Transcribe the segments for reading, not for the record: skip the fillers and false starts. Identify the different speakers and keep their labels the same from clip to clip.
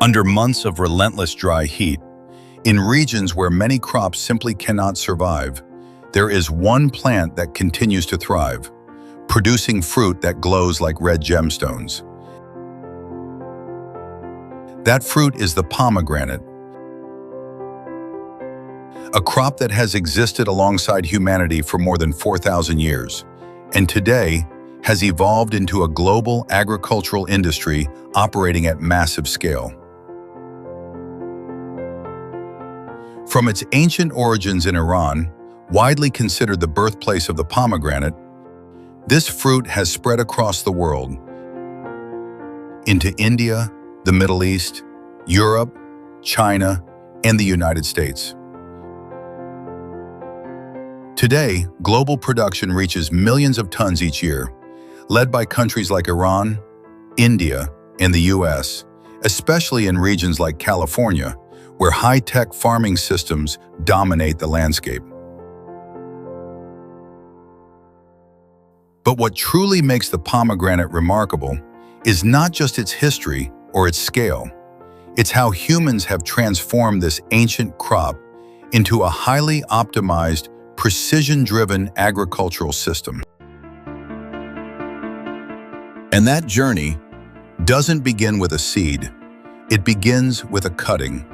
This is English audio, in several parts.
Speaker 1: Under months of relentless dry heat, in regions where many crops simply cannot survive, there is one plant that continues to thrive, producing fruit that glows like red gemstones. That fruit is the pomegranate, a crop that has existed alongside humanity for more than 4,000 years, and today has evolved into a global agricultural industry operating at massive scale. From its ancient origins in Iran, widely considered the birthplace of the pomegranate, this fruit has spread across the world into India, the Middle East, Europe, China, and the United States. Today, global production reaches millions of tons each year, led by countries like Iran, India, and the US, especially in regions like California, where high-tech farming systems dominate the landscape. But what truly makes the pomegranate remarkable is not just its history or its scale. It's how humans have transformed this ancient crop into a highly optimized, precision-driven agricultural system. And that journey doesn't begin with a seed. It begins with a cutting.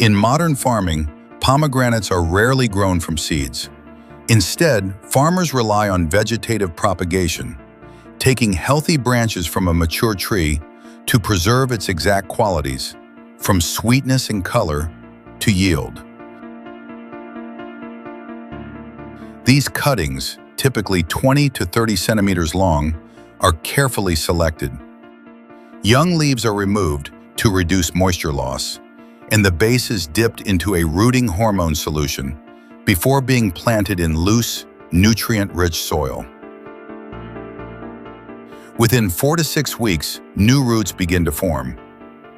Speaker 1: In modern farming, pomegranates are rarely grown from seeds. Instead, farmers rely on vegetative propagation, taking healthy branches from a mature tree to preserve its exact qualities, from sweetness and color to yield. These cuttings, typically 20 to 30 centimeters long, are carefully selected. Young leaves are removed to reduce moisture loss, and the base is dipped into a rooting hormone solution before being planted in loose, nutrient-rich soil. Within 4 to 6 weeks, new roots begin to form.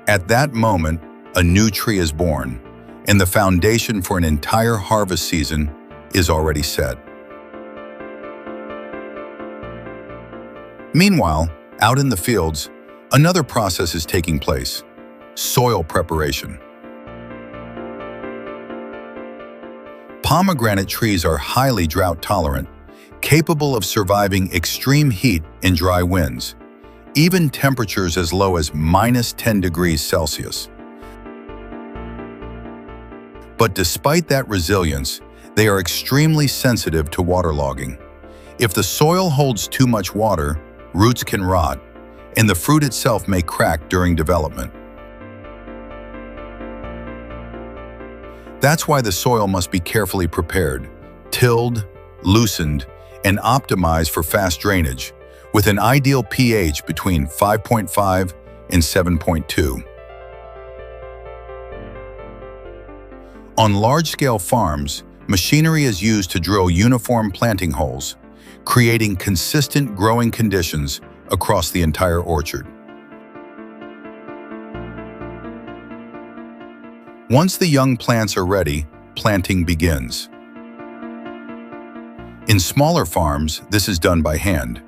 Speaker 1: At that moment, a new tree is born, and the foundation for an entire harvest season is already set. Meanwhile, out in the fields, another process is taking place: soil preparation. Pomegranate trees are highly drought-tolerant, capable of surviving extreme heat and dry winds, even temperatures as low as -10 degrees Celsius. But despite that resilience, they are extremely sensitive to waterlogging. If the soil holds too much water, roots can rot, and the fruit itself may crack during development. That's why the soil must be carefully prepared, tilled, loosened, and optimized for fast drainage, with an ideal pH between 5.5 and 7.2. On large-scale farms, machinery is used to drill uniform planting holes, creating consistent growing conditions across the entire orchard. Once the young plants are ready, planting begins. In smaller farms, this is done by hand.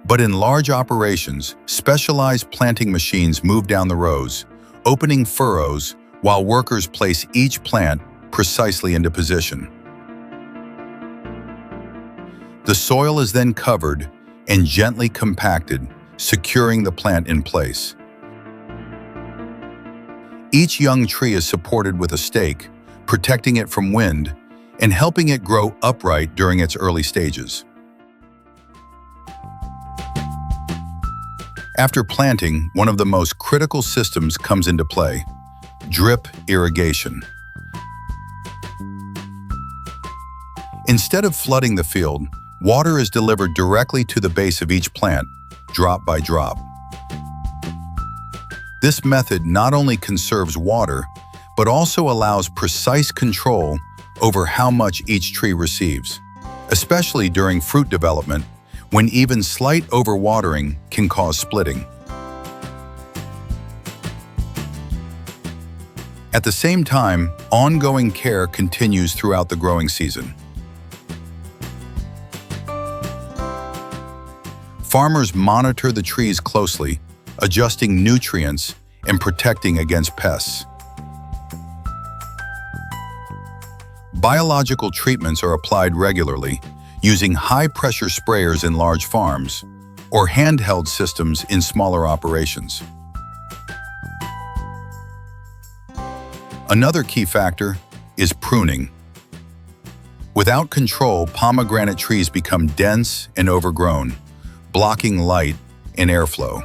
Speaker 1: But in large operations, specialized planting machines move down the rows, opening furrows while workers place each plant precisely into position. The soil is then covered and gently compacted, securing the plant in place. Each young tree is supported with a stake, protecting it from wind and helping it grow upright during its early stages. After planting, one of the most critical systems comes into play: drip irrigation. Instead of flooding the field, water is delivered directly to the base of each plant, drop by drop. This method not only conserves water, but also allows precise control over how much each tree receives, especially during fruit development, when even slight overwatering can cause splitting. At the same time, ongoing care continues throughout the growing season. Farmers monitor the trees closely, adjusting nutrients and protecting against pests. Biological treatments are applied regularly, using high-pressure sprayers in large farms or handheld systems in smaller operations. Another key factor is pruning. Without control, pomegranate trees become dense and overgrown, blocking light and airflow.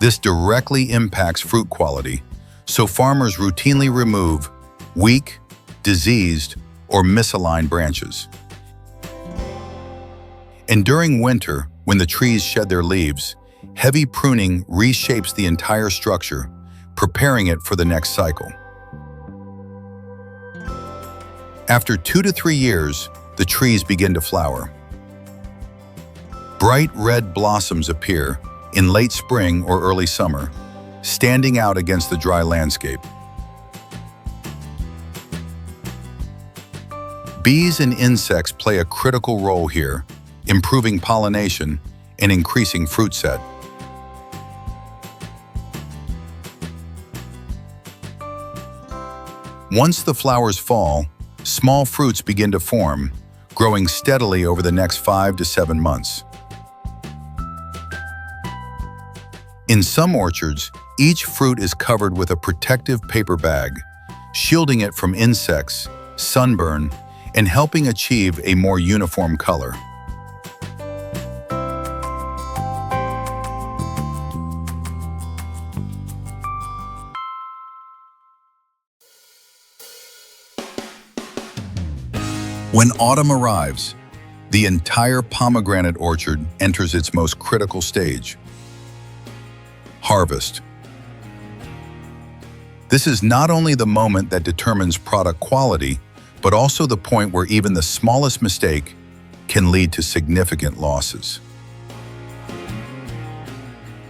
Speaker 1: This directly impacts fruit quality, so farmers routinely remove weak, diseased, or misaligned branches. And during winter, when the trees shed their leaves, heavy pruning reshapes the entire structure, preparing it for the next cycle. After 2 to 3 years, the trees begin to flower. Bright red blossoms appear in late spring or early summer, standing out against the dry landscape. Bees and insects play a critical role here, improving pollination and increasing fruit set. Once the flowers fall, small fruits begin to form, growing steadily over the next 5 to 7 months. In some orchards, each fruit is covered with a protective paper bag, shielding it from insects, sunburn, and helping achieve a more uniform color. When autumn arrives, the entire pomegranate orchard enters its most critical stage: harvest. This is not only the moment that determines product quality, but also the point where even the smallest mistake can lead to significant losses.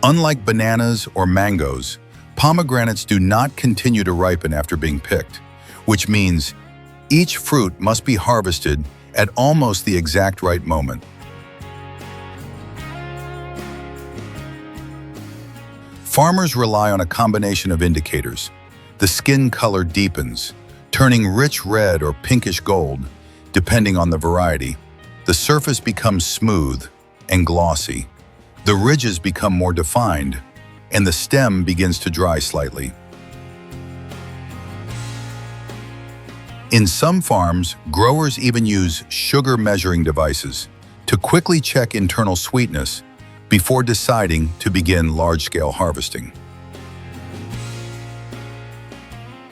Speaker 1: Unlike bananas or mangoes, pomegranates do not continue to ripen after being picked, which means each fruit must be harvested at almost the exact right moment. Farmers rely on a combination of indicators. The skin color deepens, turning rich red or pinkish gold, depending on the variety. The surface becomes smooth and glossy. The ridges become more defined, and the stem begins to dry slightly. In some farms, growers even use sugar measuring devices to quickly check internal sweetness before deciding to begin large-scale harvesting.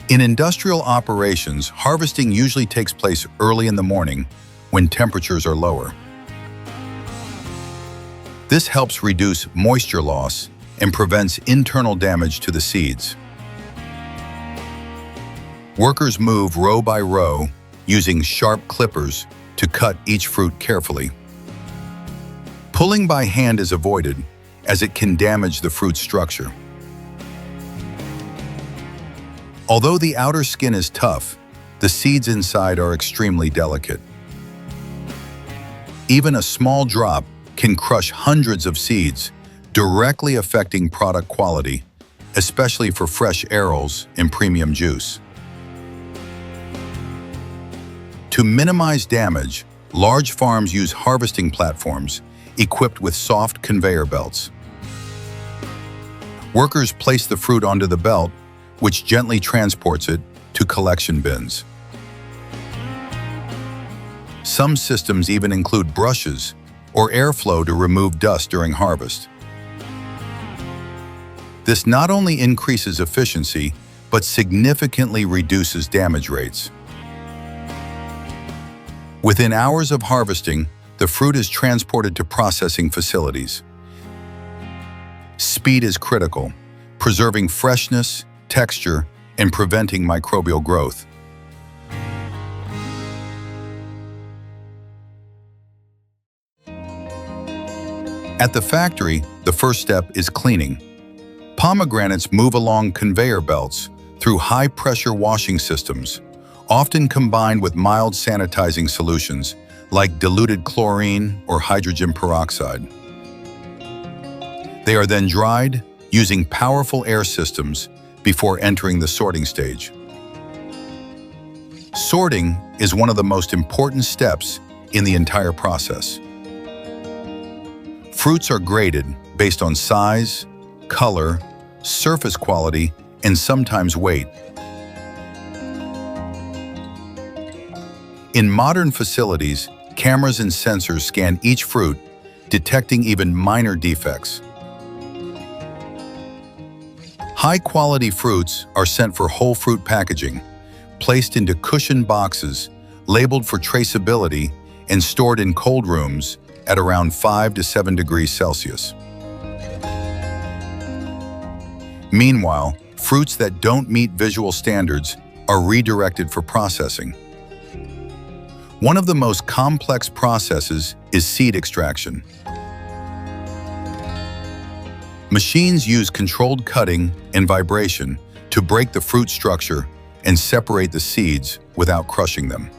Speaker 1: In industrial operations, harvesting usually takes place early in the morning when temperatures are lower. This helps reduce moisture loss and prevents internal damage to the seeds. Workers move row by row using sharp clippers to cut each fruit carefully. Pulling by hand is avoided as it can damage the fruit's structure. Although the outer skin is tough, the seeds inside are extremely delicate. Even a small drop can crush hundreds of seeds, directly affecting product quality, especially for fresh arils and premium juice. To minimize damage, large farms use harvesting platforms equipped with soft conveyor belts. Workers place the fruit onto the belt, which gently transports it to collection bins. Some systems even include brushes or airflow to remove dust during harvest. This not only increases efficiency, but significantly reduces damage rates. Within hours of harvesting, the fruit is transported to processing facilities. Speed is critical, preserving freshness, texture, and preventing microbial growth. At the factory, the first step is cleaning. Pomegranates move along conveyor belts through high-pressure washing systems, often combined with mild sanitizing solutions like diluted chlorine or hydrogen peroxide. They are then dried using powerful air systems before entering the sorting stage. Sorting is one of the most important steps in the entire process. Fruits are graded based on size, color, surface quality, and sometimes weight. In modern facilities, cameras and sensors scan each fruit, detecting even minor defects. High-quality fruits are sent for whole fruit packaging, placed into cushioned boxes, labeled for traceability, and stored in cold rooms at around 5 to 7 degrees Celsius. Meanwhile, fruits that don't meet visual standards are redirected for processing. One of the most complex processes is seed extraction. Machines use controlled cutting and vibration to break the fruit structure and separate the seeds without crushing them.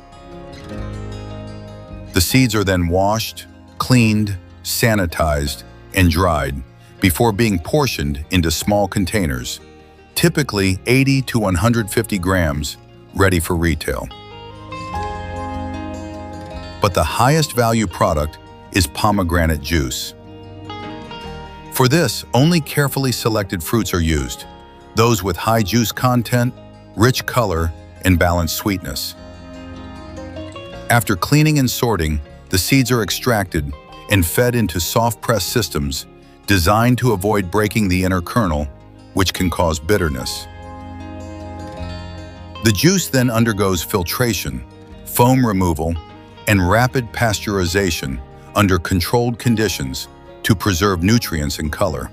Speaker 1: The seeds are then washed, cleaned, sanitized, and dried before being portioned into small containers, typically 80 to 150 grams, ready for retail. But the highest value product is pomegranate juice. For this, only carefully selected fruits are used, those with high juice content, rich color, and balanced sweetness. After cleaning and sorting, the seeds are extracted and fed into soft-press systems designed to avoid breaking the inner kernel, which can cause bitterness. The juice then undergoes filtration, foam removal, and rapid pasteurization under controlled conditions to preserve nutrients and color.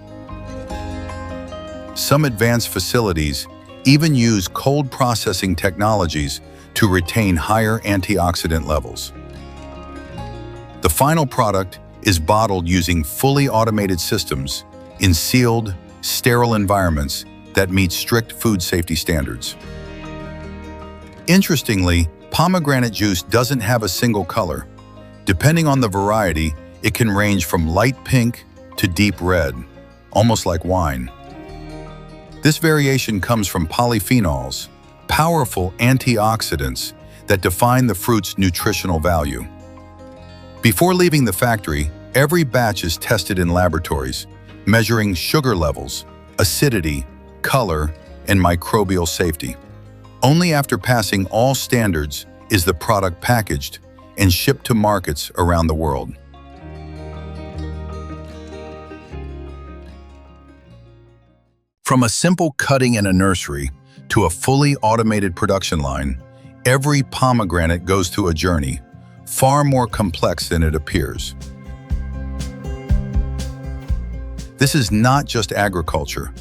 Speaker 1: Some advanced facilities even use cold processing technologies to retain higher antioxidant levels. The final product is bottled using fully automated systems in sealed, sterile environments that meet strict food safety standards. Interestingly, pomegranate juice doesn't have a single color. Depending on the variety, it can range from light pink to deep red, almost like wine. This variation comes from polyphenols, powerful antioxidants that define the fruit's nutritional value. Before leaving the factory, every batch is tested in laboratories, measuring sugar levels, acidity, color, and microbial safety. Only after passing all standards is the product packaged and shipped to markets around the world. From a simple cutting in a nursery to a fully automated production line, every pomegranate goes through a journey far more complex than it appears. This is not just agriculture.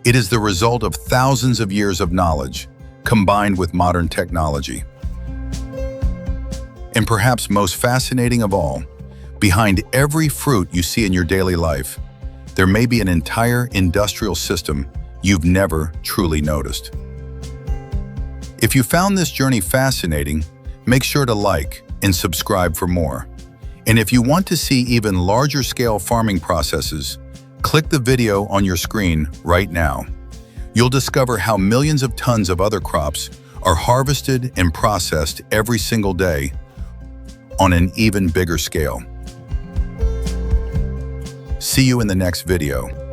Speaker 1: It is the result of thousands of years of knowledge, combined with modern technology. And perhaps most fascinating of all, behind every fruit you see in your daily life, there may be an entire industrial system you've never truly noticed. If you found this journey fascinating, make sure to like and subscribe for more. And if you want to see even larger scale farming processes, click the video on your screen right now. You'll discover how millions of tons of other crops are harvested and processed every single day on an even bigger scale. See you in the next video.